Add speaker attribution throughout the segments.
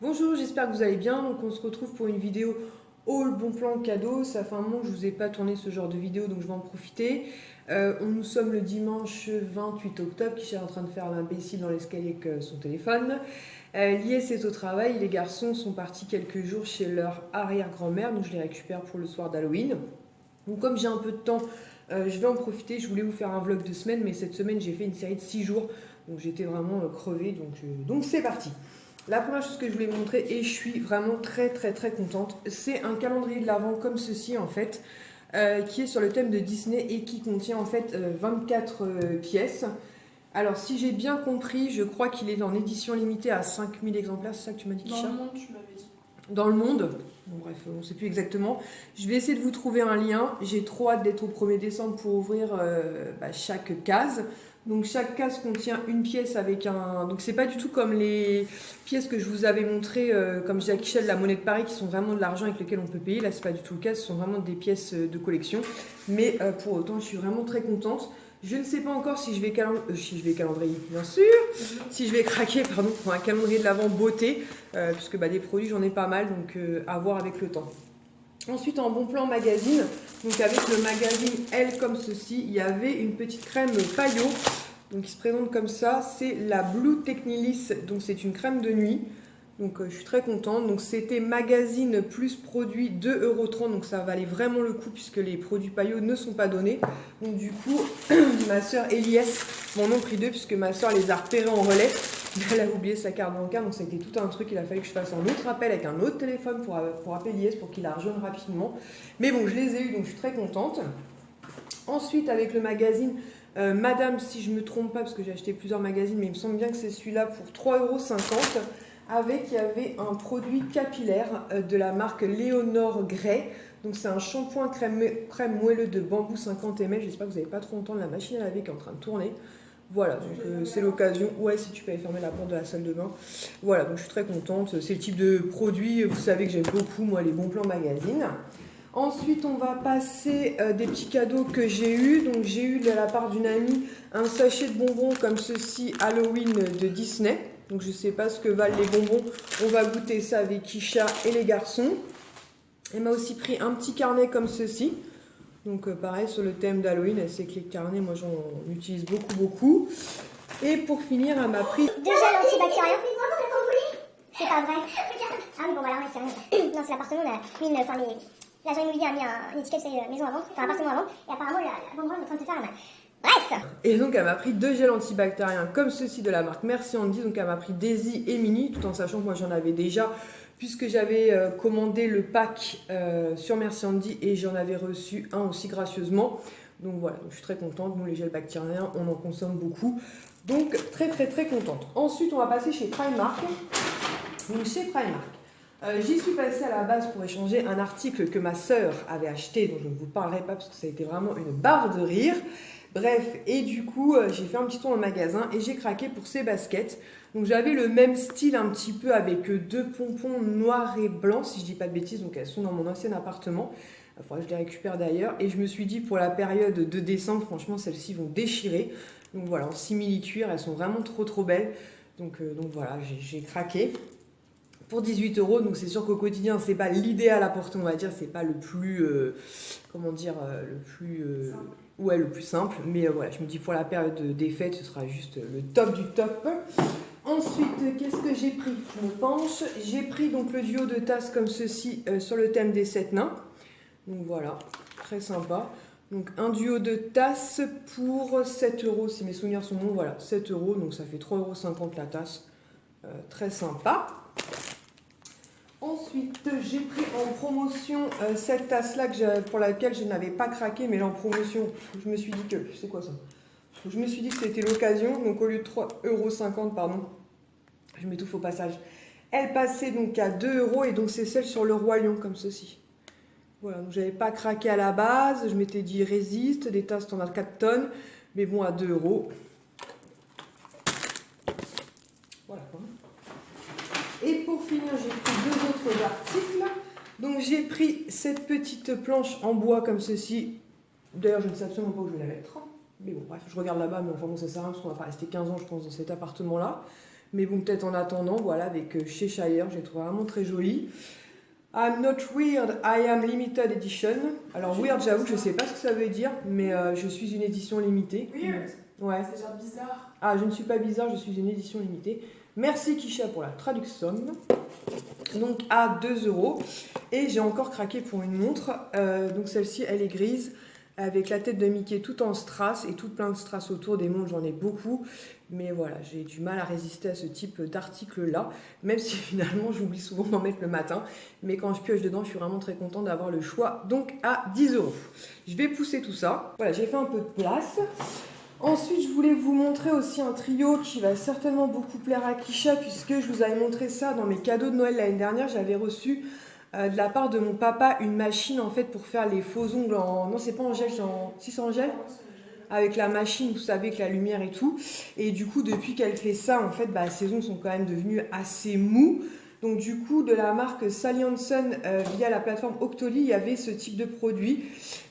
Speaker 1: Bonjour, j'espère que vous allez bien. Donc on se retrouve pour une vidéo haul bon plan cadeau. Ça fait un moment que je ne vous ai pas tourné ce genre de vidéo, donc je vais en profiter. Nous sommes le dimanche 28 octobre, qui est en train de faire l'imbécile dans l'escalier avec son téléphone. Lies est au travail, les garçons sont partis quelques jours chez leur arrière-grand-mère, donc je les récupère pour le soir d'Halloween. Donc comme j'ai un peu de temps, je vais en profiter. Je voulais vous faire un vlog de semaine, mais cette semaine j'ai fait une série de 6 jours, donc j'étais vraiment crevée, donc c'est parti. La première chose que je voulais vous montrer, et je suis vraiment très contente, c'est un calendrier de l'Avent comme ceci en fait, qui est sur le thème de Disney et qui contient en fait 24 pièces. Alors si j'ai bien compris, je crois qu'il est en édition limitée à 5000 exemplaires, c'est ça que tu m'as dit, Kisha ?
Speaker 2: Dans le monde, tu m'avais dit.
Speaker 1: Dans le monde, bon, bref, on ne sait plus exactement. Je vais essayer de vous trouver un lien. J'ai trop hâte d'être au 1er décembre pour ouvrir chaque case. Donc chaque case contient une pièce avec un... Donc c'est pas du tout comme les pièces que je vous avais montrées, comme Jacques Chel, la monnaie de Paris, qui sont vraiment de l'argent avec lequel on peut payer. Là c'est pas du tout le cas, ce sont vraiment des pièces de collection. Mais pour autant, je suis vraiment très contente. Je ne sais pas encore si je vais calendrier, bien sûr, si je vais craquer pour un calendrier de l'Avent beauté, puisque des produits j'en ai pas mal, donc à voir avec le temps. Ensuite en bon plan magazine, donc avec le magazine Elle comme ceci, il y avait une petite crème paillot, donc qui se présente comme ça, c'est la Blue Technilis, donc c'est une crème de nuit. Donc je suis très contente. Donc c'était magazine plus produit 2,30 €. Donc ça valait vraiment le coup puisque les produits paillots ne sont pas donnés. Donc du coup, ma soeur Eliès m'en ont pris 2 puisque ma soeur les a repérés en relais. Elle a oublié sa carte bancaire. Donc ça a été tout un truc. Il a fallu que je fasse un autre appel avec un autre téléphone pour appeler Eliès pour qu'il la rejoigne rapidement. Mais bon, je les ai eus donc je suis très contente. Ensuite avec le magazine Madame, si je ne me trompe pas, parce que j'ai acheté plusieurs magazines, mais il me semble bien que c'est celui-là pour 3,50 €. Avec, il y avait un produit capillaire de la marque Léonore Grey. Donc c'est un shampoing crème moelleux de bambou 50 ml. J'espère que vous n'avez pas trop longtemps de la machine à laver qui est en train de tourner. Voilà, donc c'est l'occasion. Ouais, si tu peux aller fermer la porte de la salle de bain. Voilà, donc je suis très contente. C'est le type de produit, vous savez que j'aime beaucoup, moi, les bons plans magazine. Ensuite, on va passer des petits cadeaux que j'ai eus. Donc j'ai eu de la part d'une amie un sachet de bonbons comme ceci, Halloween de Disney. Donc je ne sais pas ce que valent les bonbons. On va goûter ça avec Kisha et les garçons. Elle m'a aussi pris un petit carnet comme ceci. Donc pareil sur le thème d'Halloween. Elle sait que les carnets, moi j'en utilise beaucoup. Et pour finir, elle m'a pris...
Speaker 3: 2 gels antibactériens. C'est pas vrai. Ah oui, bon voilà, c'est rien. Non, c'est l'appartement, on a mis une... Enfin, l'agent immobilier a mis une étiquette sur les maisons à vendre, enfin appartement à vendre. Et apparemment, la banderole est en train de se faire la malle. Bref.
Speaker 1: Et donc elle m'a pris 2 gels antibactériens comme ceci de la marque Merci Andy. Donc elle m'a pris Daisy et Mini, tout en sachant que moi j'en avais déjà, puisque j'avais commandé le pack sur Merci Andy et j'en avais reçu un aussi gracieusement. Donc voilà, donc je suis très contente. Nous les gels bactériens, on en consomme beaucoup. Donc très contente. Ensuite on va passer chez Primark. Donc chez Primark. J'y suis passée à la base pour échanger un article que ma sœur avait acheté, dont je ne vous parlerai pas parce que ça a été vraiment une barre de rire. Bref, et du coup, j'ai fait un petit tour dans le magasin et j'ai craqué pour ces baskets. Donc j'avais le même style un petit peu avec 2 pompons noirs et blancs, si je dis pas de bêtises. Donc elles sont dans mon ancien appartement. Il faudra que je les récupère d'ailleurs. Et je me suis dit pour la période de décembre, franchement, celles-ci vont déchirer. Donc voilà, en simili-cuir, elles sont vraiment trop belles. Donc voilà, j'ai craqué. Pour 18 €, donc c'est sûr qu'au quotidien, c'est pas l'idéal à porter, on va dire, c'est pas le plus, le plus simple, mais voilà, je me dis pour la période des fêtes, ce sera juste le top du top. Ensuite, qu'est-ce que j'ai pris ? Je me penche, j'ai pris donc le duo de tasses comme ceci sur le thème des 7 nains, donc voilà, très sympa. Donc un duo de tasses pour 7 €, si mes souvenirs sont bons, voilà, 7 €, donc ça fait 3,50 € la tasse, très sympa. Ensuite, j'ai pris en promotion cette tasse-là pour laquelle je n'avais pas craqué, mais là en promotion, je me suis dit que... C'est quoi ça ? Je me suis dit que c'était l'occasion, donc au lieu de 3,50 €, pardon, je m'étouffe au passage. Elle passait donc à 2 € et donc c'est celle sur le Roi Lion, comme ceci. Voilà, donc j'avais pas craqué à la base, je m'étais dit résiste, des tasses standard 4 tonnes, mais bon, à 2 €. Voilà quoi. Et pour finir, j'ai pris 2 autres articles. Donc j'ai pris cette petite planche en bois comme ceci. D'ailleurs, je ne sais absolument pas où je vais la mettre. Mais bon, bref, je regarde là-bas, mais enfin bon, ça sert à rien parce qu'on va pas rester 15 ans, je pense, dans cet appartement-là. Mais bon, peut-être en attendant, voilà, avec Cheshire, j'ai trouvé vraiment très joli. I'm not weird, I am limited edition. Alors weird, j'avoue que je sais pas ce que ça veut dire, mais je suis une édition limitée.
Speaker 2: Weird.
Speaker 1: Ouais.
Speaker 2: C'est genre bizarre.
Speaker 1: Ah, je ne suis pas bizarre, je suis une édition limitée. Merci Kisha pour la traduction. Donc à 2 €. Et j'ai encore craqué pour une montre. Donc celle-ci, elle est grise, avec la tête de Mickey tout en strass et tout plein de strass autour. Des montres, j'en ai beaucoup. Mais voilà, j'ai du mal à résister à ce type d'article-là, même si finalement j'oublie souvent d'en mettre le matin. Mais quand je pioche dedans, je suis vraiment très contente d'avoir le choix. Donc à 10 €. Je vais pousser tout ça. Voilà, j'ai fait un peu de place. Ensuite, je voulais vous montrer aussi un trio qui va certainement beaucoup plaire à Kisha, puisque je vous avais montré ça dans mes cadeaux de Noël l'année dernière. J'avais reçu de la part de mon papa une machine en fait pour faire les faux ongles en... Non, c'est pas en gel, c'est en... Si, c'est en gel, avec la machine, vous savez, avec la lumière et tout. Et du coup, depuis qu'elle fait ça, en fait, bah, ses ongles sont quand même devenus assez mous. Donc du coup, de la marque Sally Hansen, via la plateforme Octoly, il y avait ce type de produit.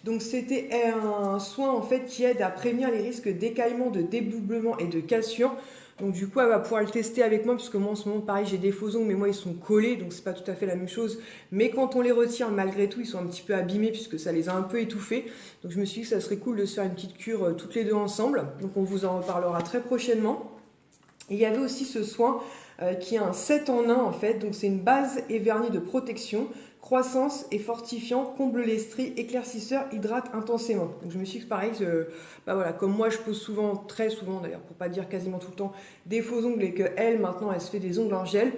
Speaker 1: Donc c'était un soin en fait qui aide à prévenir les risques d'écaillement, de dédoublement et de cassure. Donc du coup, elle va pouvoir le tester avec moi, puisque moi en ce moment, pareil, j'ai des faux ongles, mais moi ils sont collés, donc c'est pas tout à fait la même chose. Mais quand on les retire, malgré tout, ils sont un petit peu abîmés, puisque ça les a un peu étouffés. Donc je me suis dit que ça serait cool de se faire une petite cure toutes les deux ensemble. Donc on vous en reparlera très prochainement. Et il y avait aussi ce soin qui est un 7 en 1 en fait, donc c'est une base et vernis de protection, croissance et fortifiant, comble les stries, éclaircisseur, hydrate intensément. Donc je me suis dit que pareil, bah voilà, comme moi je pose souvent, très souvent d'ailleurs, pour pas dire quasiment tout le temps, des faux ongles et qu'elle maintenant elle se fait des ongles en gel.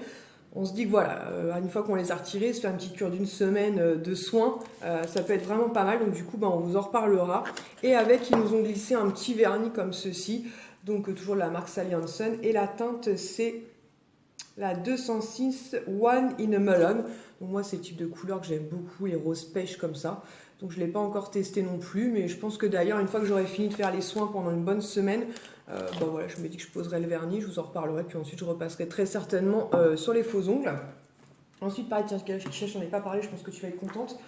Speaker 1: On se dit que voilà, une fois qu'on les a retirés, se faire une petite cure d'une semaine de soins, ça peut être vraiment pas mal. Donc du coup, bah, on vous en reparlera. Et avec, ils nous ont glissé un petit vernis comme ceci. Donc toujours de la marque Sally Hansen. Et la teinte, c'est la 206 One in a Melon. Donc moi, c'est le type de couleur que j'aime beaucoup, les roses pêche comme ça. Donc je ne l'ai pas encore testé non plus. Mais je pense que d'ailleurs, une fois que j'aurai fini de faire les soins pendant une bonne semaine, bah voilà, je me dis que je poserai le vernis, je vous en reparlerai. Puis ensuite, je repasserai très certainement sur les faux ongles. Ensuite, pareil, tiens, Kisha, je n'en ai pas parlé, je pense que tu vas être contente.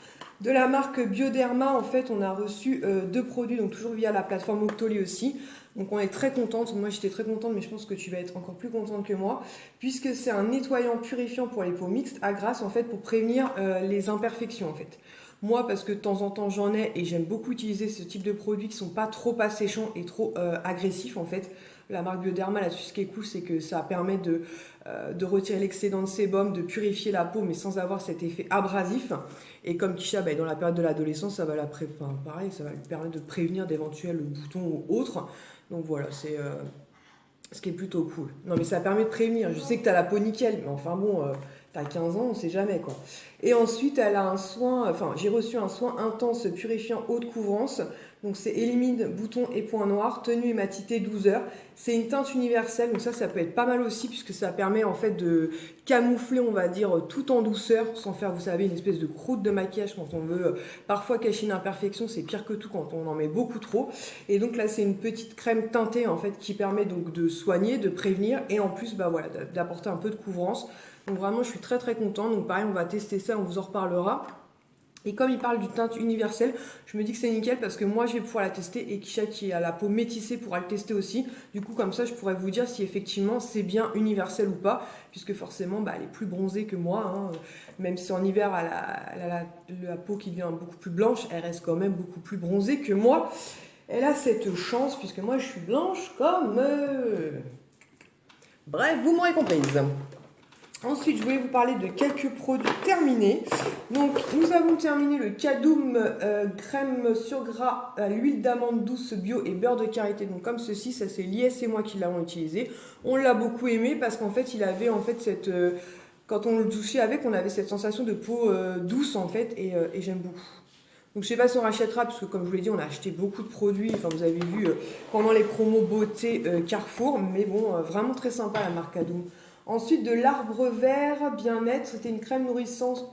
Speaker 1: De la marque Bioderma, en fait, on a reçu 2 produits, donc toujours via la plateforme Octoly aussi. Donc on est très contente, moi j'étais très contente, mais je pense que tu vas être encore plus contente que moi, puisque c'est un nettoyant purifiant pour les peaux mixtes à grasse, en fait, pour prévenir les imperfections, en fait. Moi, parce que de temps en temps j'en ai, et j'aime beaucoup utiliser ce type de produits qui sont pas trop asséchants et trop agressifs, en fait. La marque Bioderma, là-dessus, ce qui est cool, c'est que ça permet de retirer l'excédent de sébum, de purifier la peau, mais sans avoir cet effet abrasif. Et comme Kisha, bah, dans la période de l'adolescence, ça va pareil, ça va lui permettre de prévenir d'éventuels boutons ou autres. Donc voilà, c'est ce qui est plutôt cool. Non, mais ça permet de prévenir. Je sais que tu as la peau nickel, mais enfin bon, tu as 15 ans, on sait jamais quoi. Et ensuite, elle a un soin, j'ai reçu un soin intense purifiant haute couvrance. Donc c'est élimine boutons et points noirs, tenue et matité 12 heures. C'est une teinte universelle, donc ça peut être pas mal aussi, puisque ça permet en fait de camoufler, on va dire, tout en douceur, sans faire, vous savez, une espèce de croûte de maquillage quand on veut parfois cacher une imperfection. C'est pire que tout quand on en met beaucoup trop. Et donc là, c'est une petite crème teintée en fait qui permet donc de soigner, de prévenir et en plus, bah voilà, d'apporter un peu de couvrance. Donc vraiment, je suis très très contente. Donc pareil, on va tester ça, on vous en reparlera. Et comme il parle du teinte universelle, je me dis que c'est nickel parce que moi je vais pouvoir la tester et Kisha qui a la peau métissée pourra le tester aussi. Du coup comme ça je pourrais vous dire si effectivement c'est bien universel ou pas, puisque forcément bah, elle est plus bronzée que moi. Hein. Même si en hiver elle a la peau qui devient beaucoup plus blanche, elle reste quand même beaucoup plus bronzée que moi. Elle a cette chance puisque moi je suis blanche comme... Bref, vous m'aurez comprise. Ensuite, je voulais vous parler de quelques produits terminés. Donc, nous avons terminé le Cadoum crème sur gras à l'huile d'amande douce bio et beurre de karité. Donc, comme ceci, ça c'est Lies et moi qui l'avons utilisé. On l'a beaucoup aimé parce qu'en fait, il avait en fait cette... quand on le douchait avec, on avait cette sensation de peau douce en fait et j'aime beaucoup. Donc, je ne sais pas si on rachètera, parce que comme je vous l'ai dit, on a acheté beaucoup de produits. Enfin, vous avez vu pendant les promos beauté Carrefour. Mais bon, vraiment très sympa la marque Cadoum. Ensuite, de l'arbre vert bien-être, c'était une crème nourrissante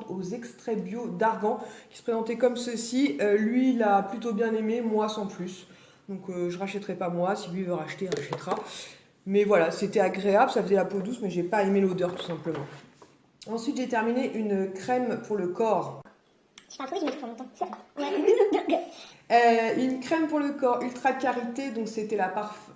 Speaker 1: aux extraits bio d'argan qui se présentait comme ceci. Lui, il a plutôt bien aimé, moi sans plus. Donc, je ne rachèterai pas moi. Si lui veut racheter, il rachètera. Mais voilà, c'était agréable, ça faisait la peau douce, mais j'ai pas aimé l'odeur tout simplement. Ensuite, j'ai terminé une crème pour le corps.
Speaker 3: Je parle trop vite, je me tout en même temps.
Speaker 1: Une crème pour le corps ultra karité, donc c'était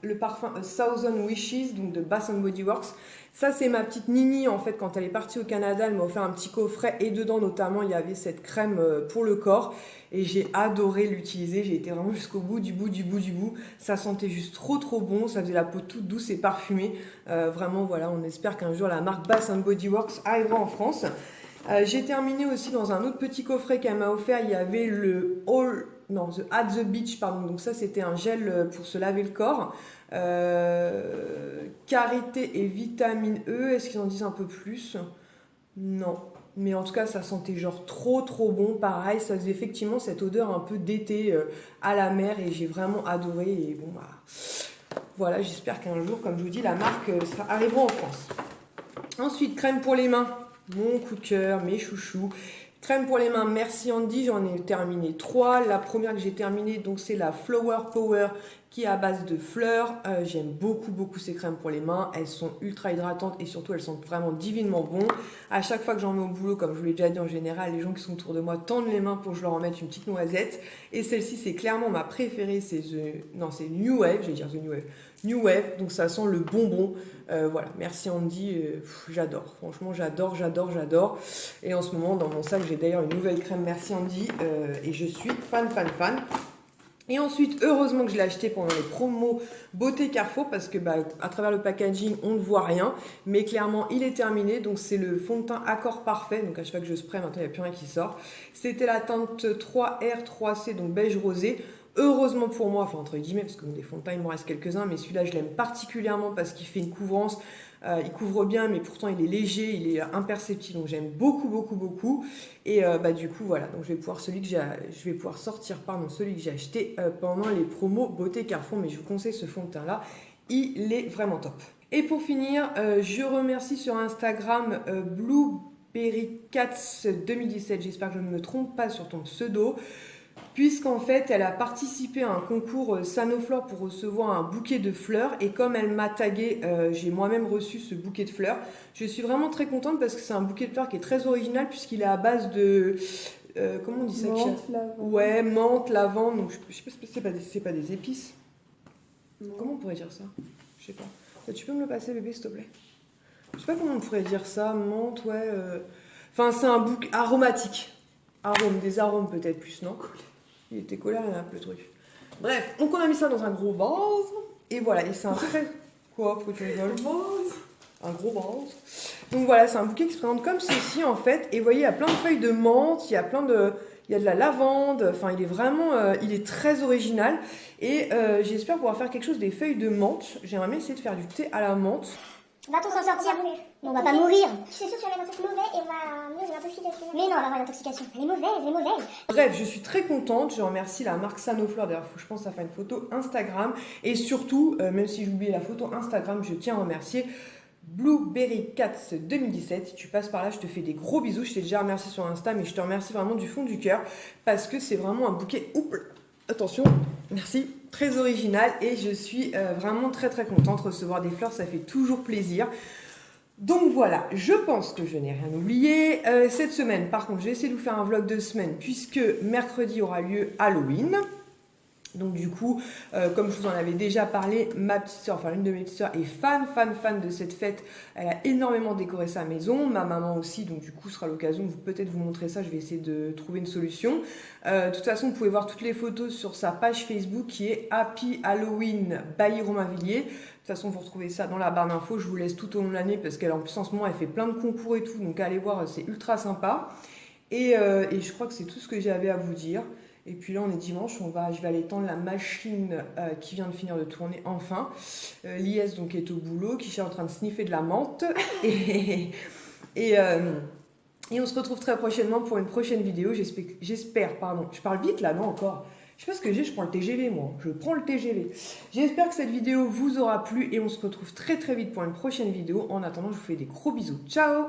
Speaker 1: le parfum Thousand Wishes, donc de Bath Body Works. Ça, c'est ma petite Nini, en fait, quand elle est partie au Canada, elle m'a offert un petit coffret et dedans, notamment, il y avait cette crème pour le corps et j'ai adoré l'utiliser. J'ai été vraiment jusqu'au bout, du bout. Ça sentait juste trop bon, ça faisait la peau toute douce et parfumée. Vraiment, voilà, on espère qu'un jour, la marque Bath Body Works arrivera en France. J'ai terminé aussi dans un autre petit coffret qu'elle m'a offert, il y avait le The At The Beach, pardon. Donc ça, c'était un gel pour se laver le corps. Karité et vitamine E, est-ce qu'ils en disent un peu plus? Non, mais en tout cas ça sentait genre trop bon, pareil, ça faisait effectivement cette odeur un peu d'été à la mer et j'ai vraiment adoré et bon bah voilà, j'espère qu'un jour, comme je vous dis, la marque arrivera en France. Ensuite, crème pour les mains, mon coup de cœur, mes chouchous. Crème pour les mains, merci Andy, j'en ai terminé 3. La première que j'ai terminée, donc c'est la Flower Power qui est à base de fleurs. J'aime beaucoup ces crèmes pour les mains. Elles sont ultra hydratantes et surtout elles sentent vraiment divinement bon. À chaque fois que j'en mets au boulot, comme je vous l'ai déjà dit en général, les gens qui sont autour de moi tendent les mains pour que je leur en mette une petite noisette. Et celle-ci, c'est clairement ma préférée, c'est New Wave, j'allais dire The New Wave. New Wave, donc ça sent le bonbon. Voilà, merci Andy, j'adore, franchement j'adore. Et en ce moment dans mon sac j'ai d'ailleurs une nouvelle crème, merci Andy, et je suis fan. Et ensuite, heureusement que je l'ai acheté pendant les promos Beauté Carrefour parce que à travers le packaging, on ne voit rien. Mais clairement, il est terminé. Donc, c'est le fond de teint Accord Parfait. Donc, à chaque fois que je spray, maintenant, il n'y a plus rien qui sort. C'était la teinte 3R3C, donc beige rosé. Heureusement pour moi, enfin entre guillemets, parce que des fonds de teint, il m'en reste quelques-uns. Mais celui-là, je l'aime particulièrement parce qu'il fait une couvrance. Il couvre bien, mais pourtant il est léger, il est imperceptible, donc j'aime beaucoup. Et du coup voilà, donc je vais pouvoir sortir celui que j'ai acheté pendant les promos Beauté Carrefour, mais je vous conseille ce fond de teint là, il est vraiment top. Et pour finir, je remercie sur Instagram Blueberry Cats 2017, j'espère que je ne me trompe pas sur ton pseudo. Puisqu'en fait, elle a participé à un concours Sanoflore pour recevoir un bouquet de fleurs. Et comme elle m'a tagué, j'ai moi-même reçu ce bouquet de fleurs. Je suis vraiment très contente parce que c'est un bouquet de fleurs qui est très original puisqu'il est à base de... comment on dit ça?
Speaker 2: Menthe, lavande.
Speaker 1: Ouais, menthe, lavande. Donc je sais pas si c'est pas des épices.
Speaker 2: Non.
Speaker 1: Comment on pourrait dire ça? Je sais pas. Tu peux me le passer, bébé, s'il te plaît? Je sais pas comment on pourrait dire ça. Menthe, ouais. Enfin, c'est un bouquet aromatique. Des arômes peut-être plus, non? Il était collé à la nappe, le truc. Bref, donc on a mis ça dans un gros vase. Et voilà, et c'est un très... Quoi? Pourquoi tu rigoles? Un gros vase. Donc voilà, c'est un bouquet qui se présente comme ceci, en fait. Et vous voyez, il y a plein de feuilles de menthe, il y a de la lavande. Enfin, il est vraiment... il est très original. Et j'espère pouvoir faire quelque chose des feuilles de menthe. J'aimerais bien essayer de faire du thé à la menthe.
Speaker 3: Va-t-on s'en sortir? On va pas mourir. Je suis sûre que tu vas mettre un truc mauvais et on va mourir d'une intoxication. Mais non, on va avoir une intoxication. Elle est mauvaise.
Speaker 1: Bref, je suis très contente. Je remercie la marque Sanoflore. D'ailleurs, je pense à faire une photo Instagram. Et surtout, même si j'ai oublié la photo Instagram, je tiens à remercier Blueberry Cats 2017. Si tu passes par là, je te fais des gros bisous. Je t'ai déjà remercié sur Insta, mais je te remercie vraiment du fond du cœur parce que c'est vraiment un bouquet. Oups, attention, merci. Très original et je suis vraiment très contente. Recevoir des fleurs, ça fait toujours plaisir. Donc voilà, je pense que je n'ai rien oublié. Cette semaine, par contre, je vais essayer de vous faire un vlog de semaine puisque mercredi aura lieu Halloween. Donc du coup, comme je vous en avais déjà parlé, ma petite soeur, enfin l'une de mes petites soeurs est fan de cette fête. Elle a énormément décoré sa maison, ma maman aussi, donc du coup ce sera l'occasion de peut-être vous montrer ça. Je vais essayer de trouver une solution. De toute façon, vous pouvez voir toutes les photos sur sa page Facebook qui est Happy Halloween by Romainvilliers. De toute façon, vous retrouvez ça dans la barre d'infos. Je vous laisse tout au long de l'année parce qu'elle en plus en ce moment elle fait plein de concours et tout, donc allez voir, c'est ultra sympa. Et je crois que c'est tout ce que j'avais à vous dire. Et puis là, on est dimanche, je vais aller tendre la machine qui vient de finir de tourner enfin. Lies donc est au boulot, qui est en train de sniffer de la menthe. Et on se retrouve très prochainement pour une prochaine vidéo. J'espère, je parle vite là, non encore. Je sais pas ce que je prends le TGV moi. Je prends le TGV. J'espère que cette vidéo vous aura plu et on se retrouve très vite pour une prochaine vidéo. En attendant, je vous fais des gros bisous. Ciao!